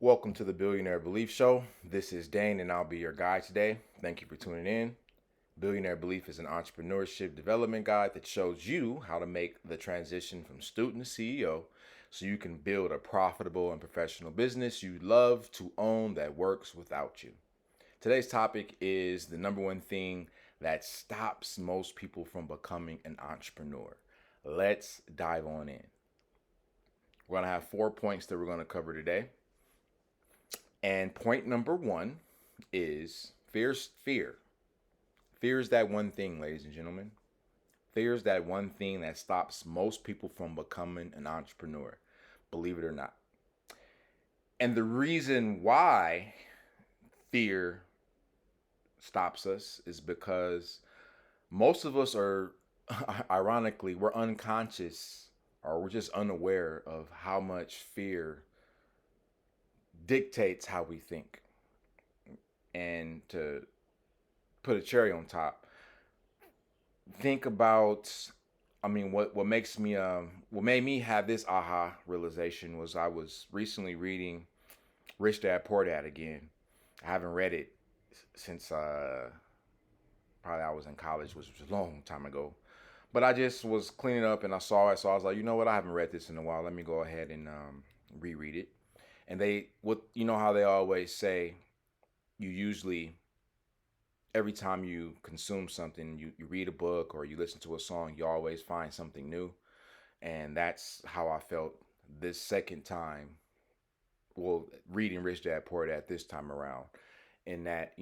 Welcome to the Billionaire Belief Show. This is Dane, and I'll be your guide today. Thank you for tuning in. Billionaire Belief is an entrepreneurship development guide that shows you how to make the transition from student to CEO so you can build a profitable and professional business you love to own that works without you. Today's topic is the number one thing that stops most people from becoming an entrepreneur. Let's dive on in. We're going to have 4 points that we're going to cover today. And point number one is fear. Fear is that one thing, ladies and gentlemen. Fear is that one thing that stops most people from becoming an entrepreneur, believe it or not. And the reason why fear stops us is because most of us are, ironically, we're unconscious or we're just unaware of how much fear dictates how we think. And to put a cherry on top, think about, what makes me what made me have this aha realization was I was recently reading Rich Dad Poor Dad again. I haven't read it since probably I was in college, which was a long time ago. But I just was cleaning up and I saw it, so I was like, you know what, I haven't read this in a while. Let me go ahead and reread it. And you know how they always say, you usually every time you consume something, you read a book or you listen to a song, you always find something new. And that's how I felt this second time. Well, reading Rich Dad Poor Dad this time around, in that,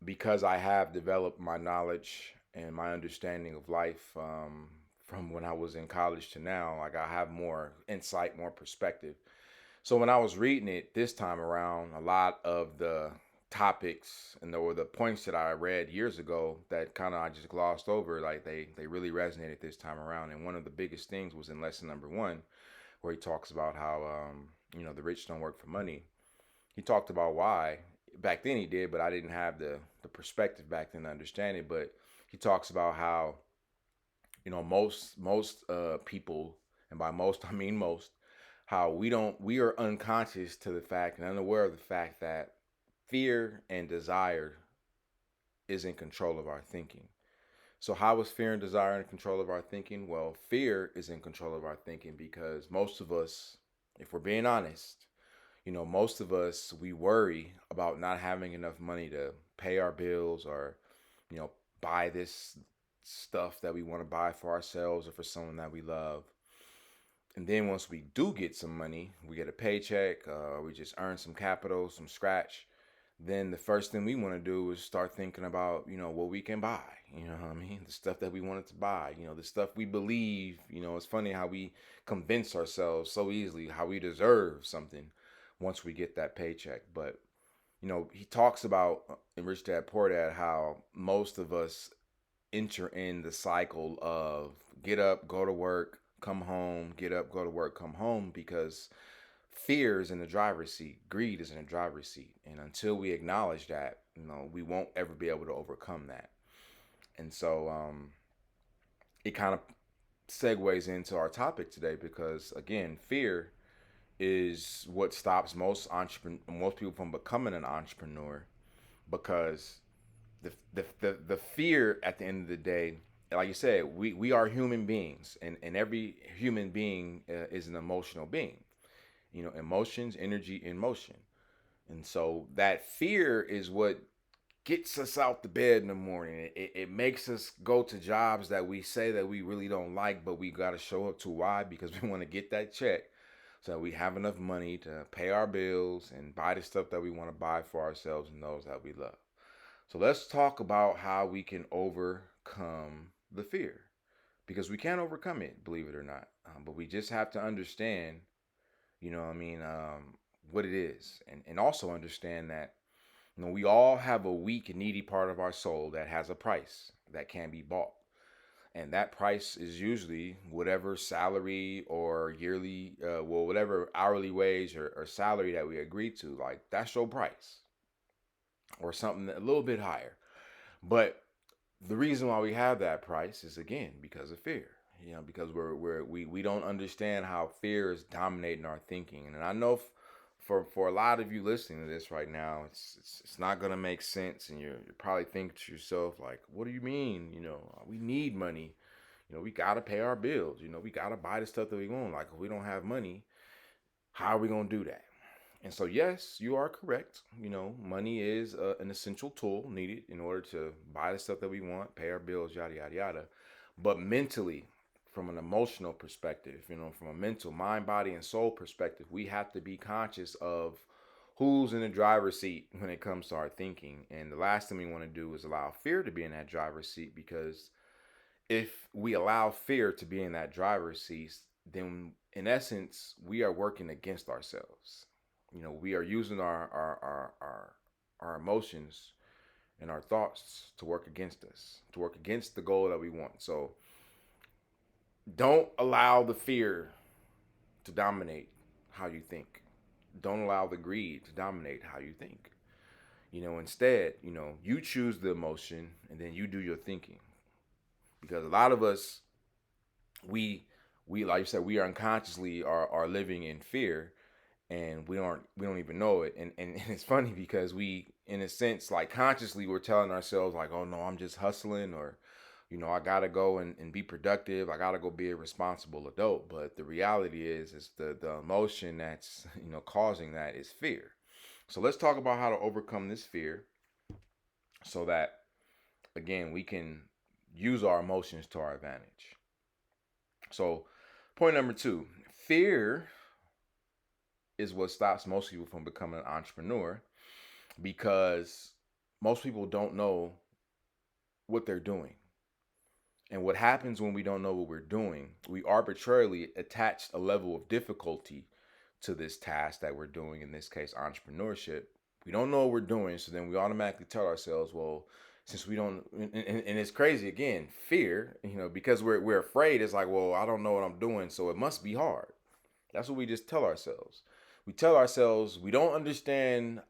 because I have developed my knowledge and my understanding of life from when I was in college to now, like I have more insight, more perspective. So when I was reading it this time around, a lot of the topics or the points that I read years ago that kind of I just glossed over, like they really resonated this time around. And one of the biggest things was in lesson number one, where he talks about how the rich don't work for money. He talked about why. Back then he did, but I didn't have the perspective back then to understand it. But he talks about how most people, and by most I mean most, how we are unconscious to the fact and unaware of the fact that fear and desire is in control of our thinking. So how is fear and desire in control of our thinking? Well, fear is in control of our thinking because most of us, if we're being honest, most of us, we worry about not having enough money to pay our bills or, buy this stuff that we want to buy for ourselves or for someone that we love. And then once we do get some money, we get a paycheck, we just earn some capital, some scratch. Then the first thing we want to do is start thinking about, what we can buy. You know what I mean? The stuff that we wanted to buy, the stuff we believe. It's funny how we convince ourselves so easily how we deserve something once we get that paycheck. But, he talks about in Rich Dad Poor Dad how most of us enter in the cycle of get up, go to work, come home, get up, go to work, come home, because fear is in the driver's seat, greed is in the driver's seat. And until we acknowledge that, we won't ever be able to overcome that. And so it kind of segues into our topic today because, again, fear is what stops most people from becoming an entrepreneur, because the fear at the end of the day, like you said, we are human beings, and every human being is an emotional being. Emotions, energy in motion. And so that fear is what gets us out the bed in the morning. It makes us go to jobs that we say that we really don't like, but we got to show up to. Why? Because we want to get that check so that we have enough money to pay our bills and buy the stuff that we want to buy for ourselves and those that we love. So let's talk about how we can overcome the fear, because we can overcome it, believe it or not. But we just have to understand, what it is, and also understand that we all have a weak and needy part of our soul that has a price that can be bought. And that price is usually whatever salary or yearly, whatever hourly wage or salary that we agree to. Like, that's your price, or something a little bit higher. But the reason why we have that price is, again, because of fear. Because we don't understand how fear is dominating our thinking. And I know for a lot of you listening to this right now, it's not gonna make sense, and you're probably thinking to yourself like, what do you mean? We need money. We gotta pay our bills. We gotta buy the stuff that we want. Like, if we don't have money, how are we gonna do that? And so, yes, you are correct. Money is an essential tool needed in order to buy the stuff that we want, pay our bills, yada, yada, yada. But mentally, from an emotional perspective, from a mental, mind, body, and soul perspective, we have to be conscious of who's in the driver's seat when it comes to our thinking. And the last thing we want to do is allow fear to be in that driver's seat, because if we allow fear to be in that driver's seat, then in essence, we are working against ourselves. We are using our emotions and our thoughts to work against us, to work against the goal that we want. So don't allow the fear to dominate how you think. Don't allow the greed to dominate how you think. Instead, you choose the emotion and then you do your thinking. Because a lot of us, we like you said, we unconsciously are living in fear, and we don't even know it. And it's funny because we, in a sense, like, consciously we're telling ourselves like, oh no, I'm just hustling, or I gotta go and be productive, I gotta go be a responsible adult. But the reality is the emotion that's causing that is fear. So let's talk about how to overcome this fear, so that, again, we can use our emotions to our advantage. So point number 2, fear is what stops most people from becoming an entrepreneur, because most people don't know what they're doing. And what happens when we don't know what we're doing, we arbitrarily attach a level of difficulty to this task that we're doing, in this case, entrepreneurship. We don't know what we're doing, so then we automatically tell ourselves, well, since we don't, and it's crazy, again, fear, because we're afraid. It's like, well, I don't know what I'm doing, so it must be hard. That's what we just tell ourselves. We tell ourselves we don't understand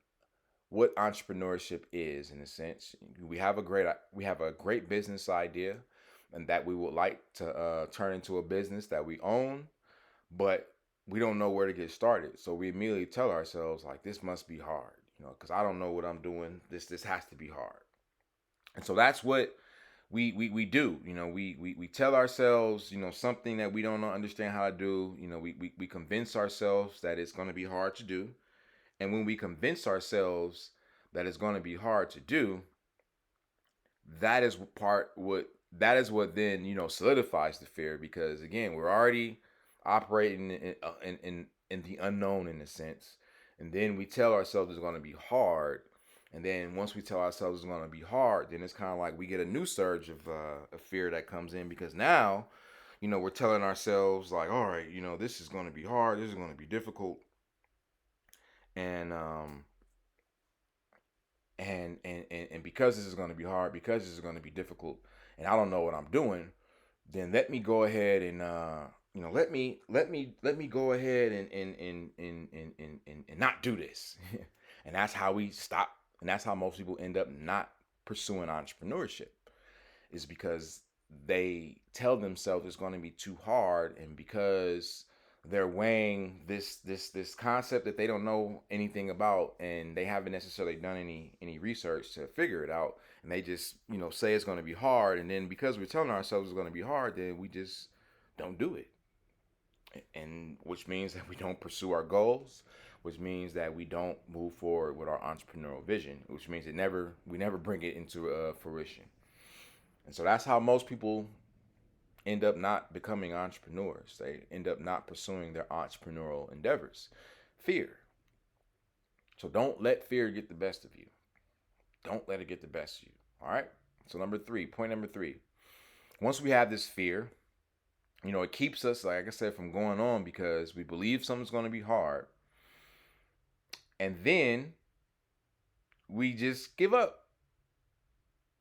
what entrepreneurship is, in a sense. We have a great business idea, and that we would like to turn into a business that we own, but we don't know where to get started. So we immediately tell ourselves like, this must be hard, because I don't know what I'm doing. This has to be hard. And so that's what we do. We tell ourselves, something that we don't understand how to do. We convince ourselves that it's going to be hard to do. And when we convince ourselves that it's going to be hard to do, that is what then solidifies the fear, because, again, we're already operating in the unknown, in a sense. And then we tell ourselves it's going to be hard. And then once we tell ourselves it's going to be hard, then it's kind of like we get a new surge of fear that comes in, because now, we're telling ourselves like, all right, this is going to be hard. This is going to be difficult. And because this is going to be hard, because this is going to be difficult, and I don't know what I'm doing, then let me go ahead and let me go ahead and not do this. And that's how we stop. And that's how most people end up not pursuing entrepreneurship, is because they tell themselves it's going to be too hard, and because they're weighing this concept that they don't know anything about, and they haven't necessarily done any research to figure it out, and they just say it's going to be hard, and then because we're telling ourselves it's going to be hard, then we just don't do it, and which means that we don't pursue our goals, which means that we don't move forward with our entrepreneurial vision, which means we never bring it into fruition. And so that's how most people end up not becoming entrepreneurs. They end up not pursuing their entrepreneurial endeavors. Fear. So don't let fear get the best of you. Don't let it get the best of you. All right? So point number 3. Once we have this fear, it keeps us, like I said, from going on, because we believe something's going to be hard. And then we just give up.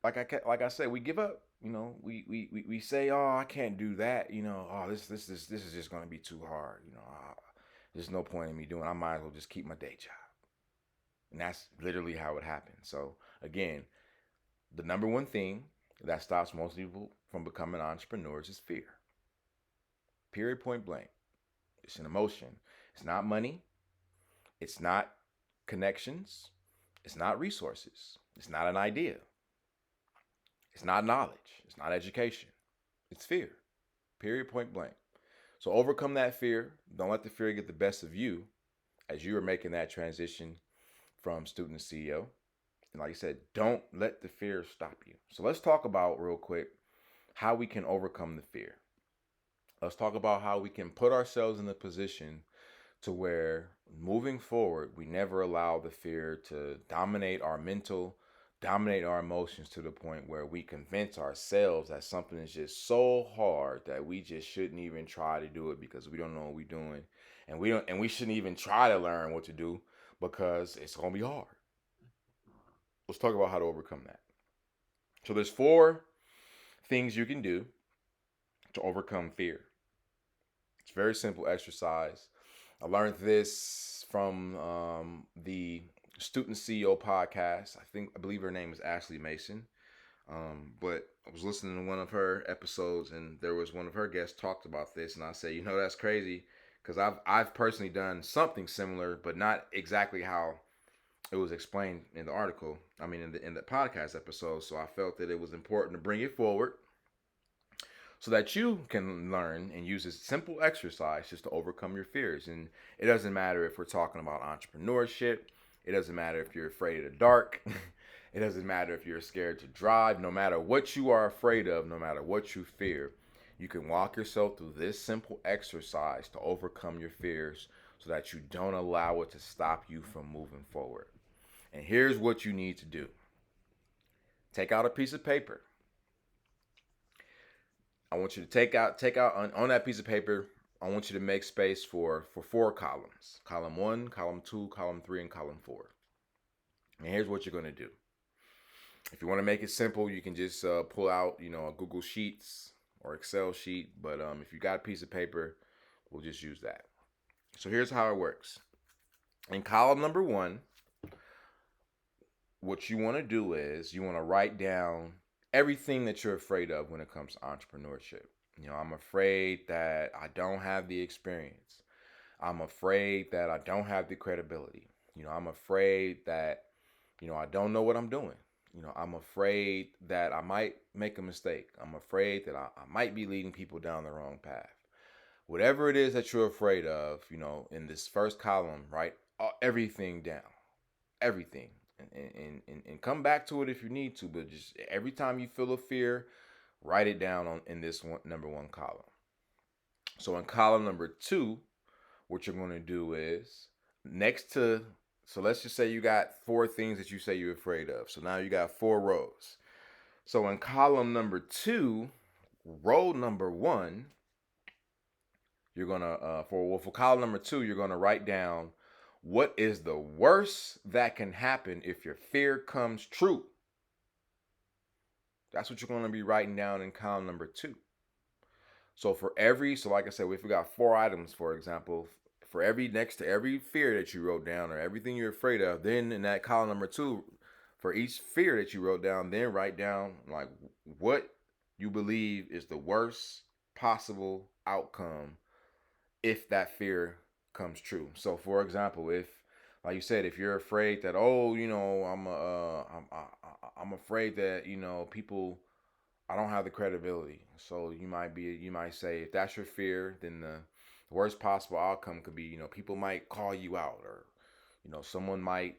Like I said, we give up. We say, oh, I can't do that. Oh, this is just going to be too hard. There's no point in me doing it. I might as well just keep my day job. And that's literally how it happens. So again, the number one thing that stops most people from becoming entrepreneurs is fear. Period, point blank. It's an emotion. It's not money. It's not connections. It's not resources. It's not an idea. It's not knowledge. It's not education. It's fear. Period, point blank. So overcome that fear. Don't let the fear get the best of you as you are making that transition from student to CEO. And like I said, don't let the fear stop you. So let's talk about real quick how we can overcome the fear. Let's talk about how we can put ourselves in the position to where moving forward, we never allow the fear to dominate our mental, dominate our emotions to the point where we convince ourselves that something is just so hard that we just shouldn't even try to do it because we don't know what we're doing. And we shouldn't even try to learn what to do because it's gonna be hard. Let's talk about how to overcome that. So there's 4 things you can do to overcome fear. It's a very simple exercise. I learned this from the Student CEO podcast. I believe her name is Ashley Mason. But I was listening to one of her episodes, and there was one of her guests talked about this, and I said, that's crazy, because I've personally done something similar, but not exactly how it was explained in the article. I mean, in the podcast episode. So I felt that it was important to bring it forward so that you can learn and use this simple exercise just to overcome your fears. And it doesn't matter if we're talking about entrepreneurship. It doesn't matter if you're afraid of the dark. It doesn't matter if you're scared to drive. No matter what you are afraid of, no matter what you fear, you can walk yourself through this simple exercise to overcome your fears so that you don't allow it to stop you from moving forward. And here's what you need to do. Take out a piece of paper. I want you to take out on that piece of paper, I want you to make space for 4 columns. Column 1, column 2, column 3, and column 4. And here's what you're going to do. If you want to make it simple, you can just pull out, a Google Sheets or Excel sheet. But if you got a piece of paper, we'll just use that. So here's how it works. In column number 1, what you want to do is you want to write down everything that you're afraid of when it comes to entrepreneurship. I'm afraid that I don't have the experience. I'm afraid that I don't have the credibility. I'm afraid that, I don't know what I'm doing. I'm afraid that I might make a mistake. I'm afraid that I might be leading people down the wrong path. Whatever it is that you're afraid of, in this first column, write everything down. Everything. And come back to it if you need to, but just every time you feel a fear, write it down in this number 1 column. So in column number 2, what you're going to do is so let's just say you got 4 things that you say you're afraid of. So now you got 4 rows. So in column number 2, row number 1, you're going to, for column number 2, you're going to write down what is the worst that can happen if your fear comes true. That's what you're going to be writing down in column number 2. So like I said, if we got 4 items, for example, next to every fear that you wrote down or everything you're afraid of, then in that column number 2, for each fear that you wrote down, then write down like what you believe is the worst possible outcome if that fear comes true. So for example, if, like you said, if you're afraid that, I'm afraid that, people, I don't have the credibility. So you might say, if that's your fear, then the worst possible outcome could be, people might call you out, or, someone might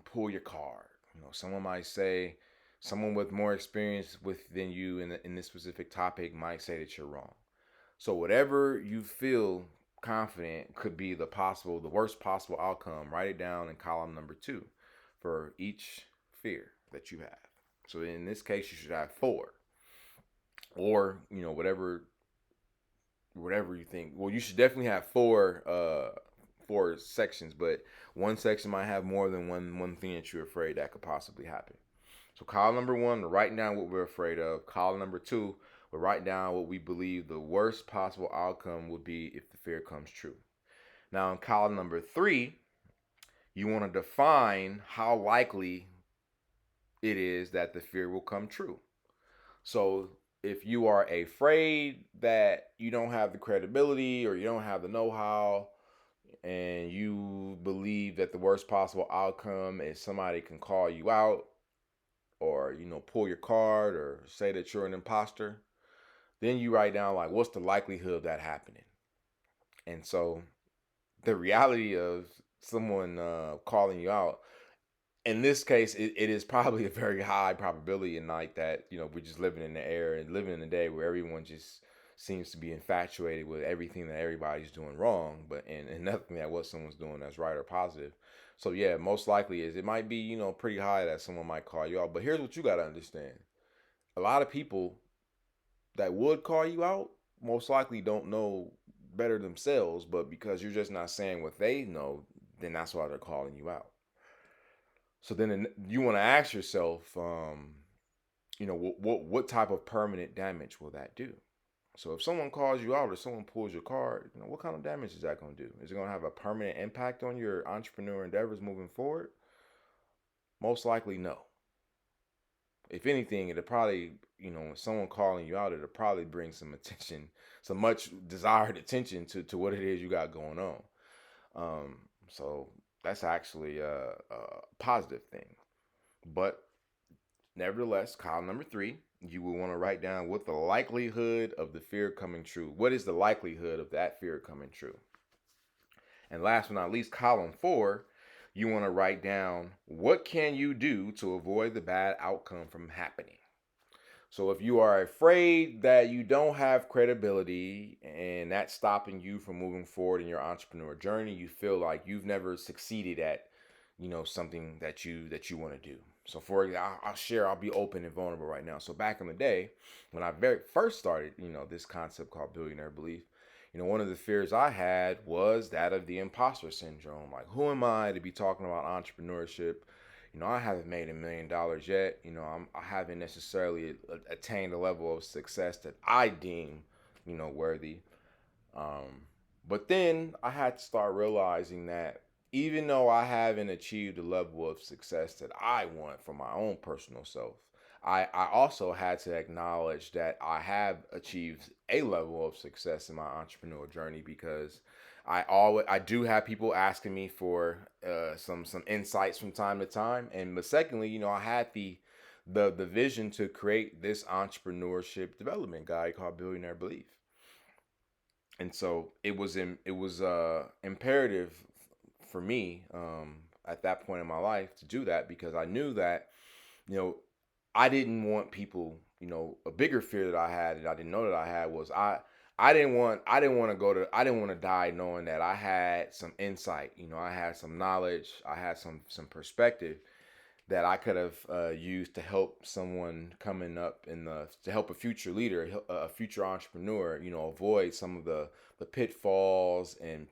pull your card. Someone might say, someone with more experience than you in this specific topic might say that you're wrong. So whatever you feel confident could be the worst possible outcome, write it down in column number 2 for each fear that you have. So in this case, you should have 4, or whatever you think. Well, you should definitely have 4 sections, but one section might have more than one thing that you're afraid that could possibly happen. So column number 1, we're writing down what we're afraid of. Column number 2, we're writing down what we believe the worst possible outcome would be if the fear comes true. Now in column number 3, you want to define how likely it is that the fear will come true. So if you are afraid that you don't have the credibility or you don't have the know-how, and you believe that the worst possible outcome is somebody can call you out or, pull your card or say that you're an imposter, then you write down like what's the likelihood of that happening. And so the reality of someone calling you out, in this case, it is probably a very high probability in night that, we're just living in the air and living in a day where everyone just seems to be infatuated with everything that everybody's doing wrong, but and nothing that what someone's doing that's right or positive. So yeah, most likely is it might be, pretty high that someone might call you out. But here's what you gotta understand. A lot of people that would call you out most likely don't know better themselves, but because you're just not saying what they know, then that's why they're calling you out. So then you want to ask yourself, what type of permanent damage will that do? So if someone calls you out or someone pulls your card, what kind of damage is that going to do? Is it going to have a permanent impact on your entrepreneur endeavors moving forward? Most likely, no. If anything, it'll probably, when someone calling you out, it'll probably bring some attention, some much desired attention to what it is you got going on. So that's actually a positive thing. But nevertheless, column number 3, you will want to write down what the likelihood of the fear coming true. What is the likelihood of that fear coming true? And last but not least, column 4, you want to write down what can you do to avoid the bad outcome from happening. So if you are afraid that you don't have credibility and that's stopping you from moving forward in your entrepreneur journey, you feel like you've never succeeded at, something that you want to do. So for example, I'll share, I'll be open and vulnerable right now. So back in the day, when I very first started, this concept called Billionaire Belief, one of the fears I had was that of the imposter syndrome. Like, who am I to be talking about entrepreneurship? I haven't made $1 million yet. I haven't necessarily attained a level of success that I deem, worthy. But then I had to start realizing that even though I haven't achieved the level of success that I want for my own personal self, I also had to acknowledge that I have achieved a level of success in my entrepreneurial journey because I do have people asking me for some insights from time to time, and but secondly, I had the vision to create this entrepreneurship development guide called Billionaire Belief, and so it was imperative for me at that point in my life to do that because I knew that you know I didn't want people, a bigger fear that I had and I didn't know that I had was I didn't want to die knowing that I had some insight, I had some knowledge, I had some perspective that I could have used to help someone coming up to help a future leader, a future entrepreneur, avoid some of the pitfalls and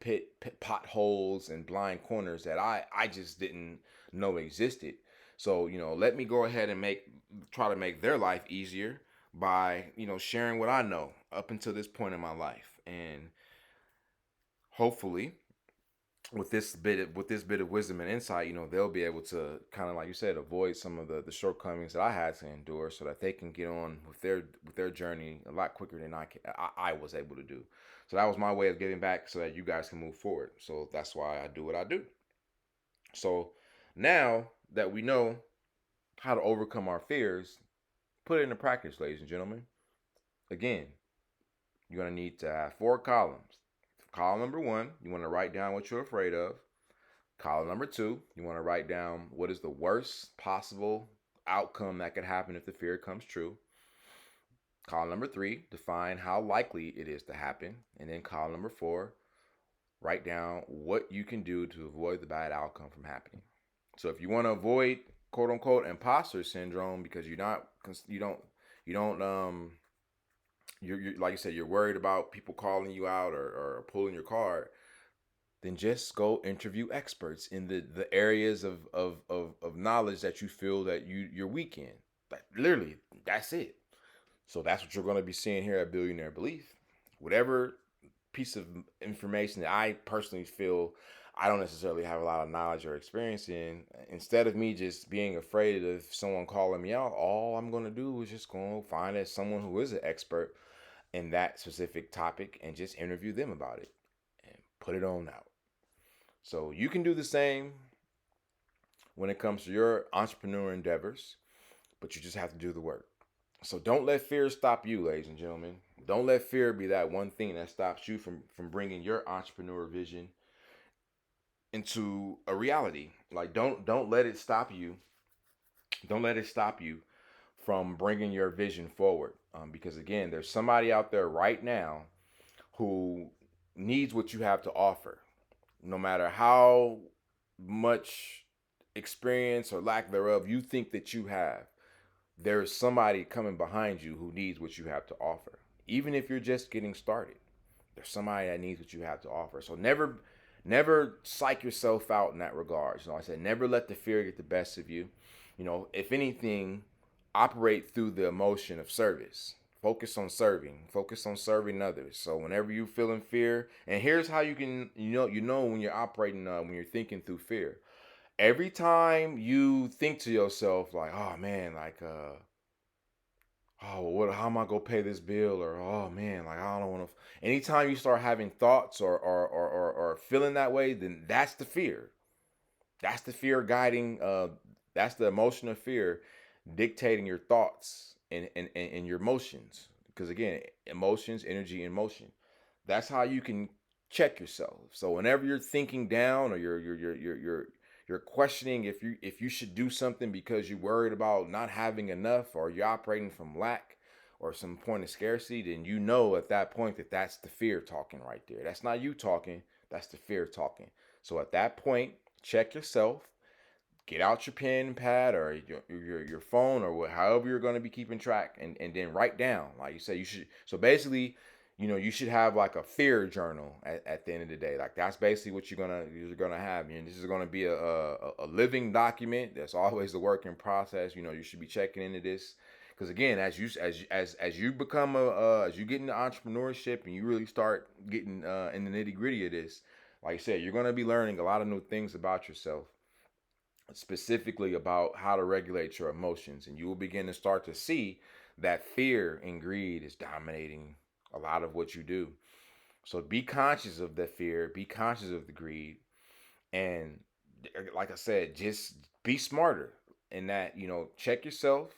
potholes and blind corners that I just didn't know existed. So, let me go ahead and try to make their life easier by, sharing what I know up until this point in my life. And hopefully with this bit of wisdom and insight, they'll be able to kind of, like you said, avoid some of the shortcomings that I had to endure, so that they can get on with their journey a lot quicker than I was able to do. So that was my way of giving back, so that you guys can move forward. So that's why I do what I do. So now that we know how to overcome our fears, put it into practice, ladies and gentlemen. Again, you're gonna need to have 4 columns. Column number 1, you want to write down what you're afraid of. Column number 2, you want to write down what is the worst possible outcome that could happen if the fear comes true. Column number 3, define how likely it is to happen. And then column number 4, write down what you can do to avoid the bad outcome from happening. So if you want to avoid quote unquote imposter syndrome because you don't you're like you said, you're worried about people calling you out or pulling your card, then just go interview experts in the areas of knowledge that you feel that you're weak in. Literally, that's it. So that's what you're going to be seeing here at Billionaire Belief. Whatever piece of information that I personally feel I don't necessarily have a lot of knowledge or experience in, instead of me just being afraid of someone calling me out, all I'm going to do is just go find someone who is an expert in that specific topic and just interview them about it and put it on out. So you can do the same when it comes to your entrepreneur endeavors, but you just have to do the work. So don't let fear stop you, ladies and gentlemen. Don't let fear be that one thing that stops you from bringing your entrepreneur vision into a reality. Like don't let it stop you. Don't let it stop you from bringing your vision forward. Because again, there's somebody out there right now who needs what you have to offer, no matter how much experience or lack thereof you think that you have. There's somebody coming behind you who needs what you have to offer. Even if you're just getting started, there's somebody that needs what you have to offer. So never psych yourself out in that regard. I said, never let the fear get the best of you. If anything, operate through the emotion of service. Focus on serving others. So whenever you feel in fear, and here's how you can, when you're operating, when you're thinking through fear. Every time you think to yourself like, oh man, like, oh, how am I gonna pay this bill? Or, oh man, like, I don't want to. Anytime you start having thoughts or feeling that way, then that's the fear. That's the fear guiding. That's the emotion of fear dictating your thoughts and your emotions. Because again, emotions, energy, and motion. That's how you can check yourself. So whenever you're thinking down or you're questioning if you should do something because you're worried about not having enough, or you're operating from lack or some point of scarcity, then you know at that point that that's the fear talking right there. That's not you talking, that's the fear talking. So at that point, check yourself, get out your pen and pad or your phone or however you're going to be keeping track, and then write down, like you said, you should. So basically, you should have like a fear journal at the end of the day. Like that's basically what you're gonna have. And this is gonna be a living document. That's always the work in process. You should be checking into this, because again, as you become as you get into entrepreneurship and you really start getting in the nitty gritty of this, like I said, you're gonna be learning a lot of new things about yourself, specifically about how to regulate your emotions, and you will begin to start to see that fear and greed is dominating a lot of what you do. So be conscious of the fear, be conscious of the greed, and like I said, just be smarter in that. Check yourself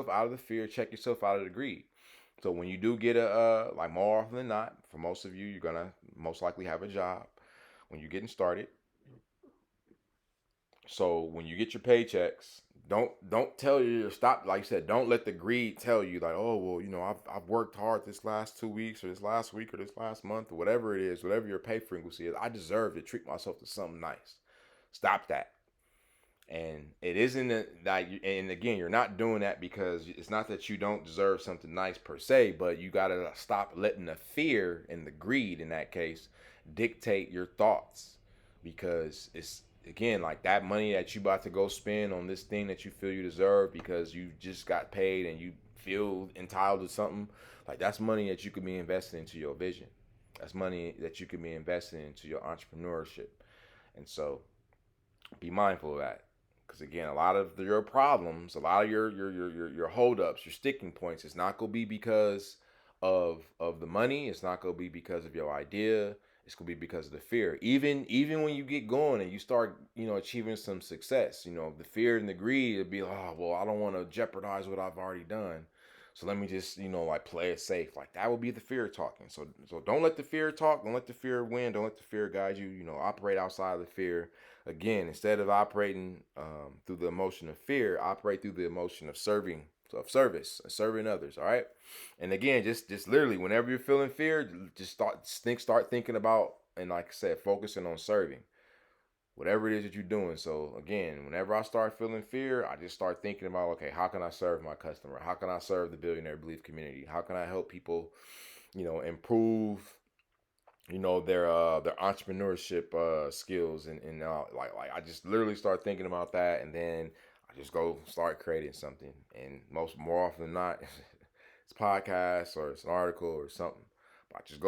out of the fear, check yourself out of the greed. So when you do get like more often than not, for most of you, you're gonna most likely have a job when you're getting started. So when you get your paychecks, don't tell you to stop. Like you said, don't let the greed tell you like, oh well, I've worked hard this last 2 weeks or this last week or this last month or whatever it is, whatever your pay frequency is. I deserve to treat myself to something nice. Stop that. And it isn't that. And again, you're not doing that because it's not that you don't deserve something nice per se, but you gotta stop letting the fear and the greed in that case dictate your thoughts, because it's, again, like that money that you about to go spend on this thing that you feel you deserve because you just got paid and you feel entitled to something. Like that's money that you could be investing into your vision. That's money that you could be investing into your entrepreneurship. And so be mindful of that. Because again, a lot of your problems, a lot of your holdups, your sticking points, it's not gonna be because of the money. It's not gonna be because of your idea. It's gonna be because of the fear. Even when you get going and you start, achieving some success, the fear and the greed will be like, oh well, I don't want to jeopardize what I've already done. So let me just, like play it safe. Like that will be the fear talking. So don't let the fear talk. Don't let the fear win. Don't let the fear guide you. Operate outside of the fear. Again, instead of operating through the emotion of fear, operate through the emotion of serving others. All right. And again, just literally, whenever you're feeling fear, just start thinking about, and like I said, focusing on serving whatever it is that you're doing. So again, whenever I start feeling fear, I just start thinking about, okay, how can I serve my customer? How can I serve the Billionaire Belief community? How can I help people, improve, their entrepreneurship skills, and like I just literally start thinking about that, and then I just go start creating something. And more often than not, it's a podcast or it's an article or something. But I just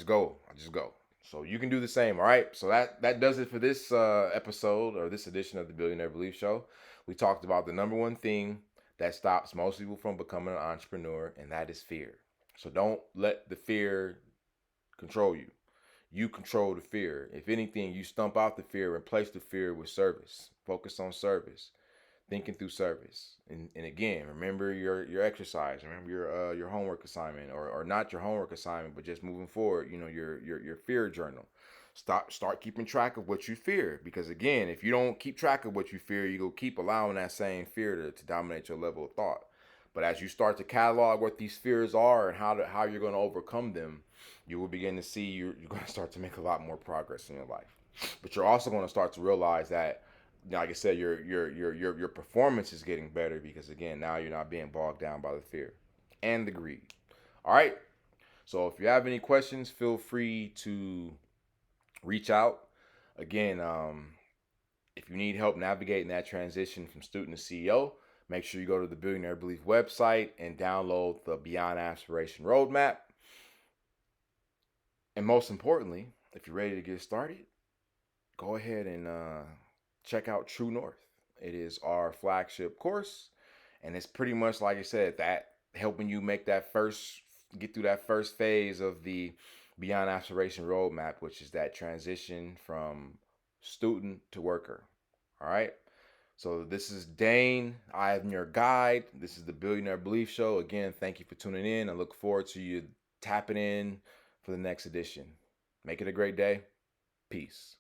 go. So you can do the same. All right. So that does it for this episode, or this edition of the Billionaire Belief Show. We talked about the number one thing that stops most people from becoming an entrepreneur, and that is fear. So don't let the fear control you. You control the fear. If anything, you stump out the fear, replace the fear with service. Focus on service, thinking through service. And again, remember your exercise. Remember your homework assignment, or not your homework assignment, but just moving forward. Your fear journal. Start keeping track of what you fear, because again, if you don't keep track of what you fear, you go keep allowing that same fear to dominate your level of thought. But as you start to catalog what these fears are and how you're going to overcome them, you will begin to see you're going to start to make a lot more progress in your life. But you're also going to start to realize that, like I said, your performance is getting better, because again, now you're not being bogged down by the fear and the greed. All right. So if you have any questions, feel free to reach out. Again, if you need help navigating that transition from student to CEO, make sure you go to the Billionaire Belief website and download the Beyond Aspiration Roadmap. And most importantly, if you're ready to get started, go ahead and check out True North. It is our flagship course, and it's pretty much, like I said, that helping you get through that first phase of the Beyond Aspiration Roadmap, which is that transition from student to worker. All right. So this is Dane. I am your guide. This is the Billionaire Belief Show. Again, thank you for tuning in. I look forward to you tapping in for the next edition. Make it a great day. Peace.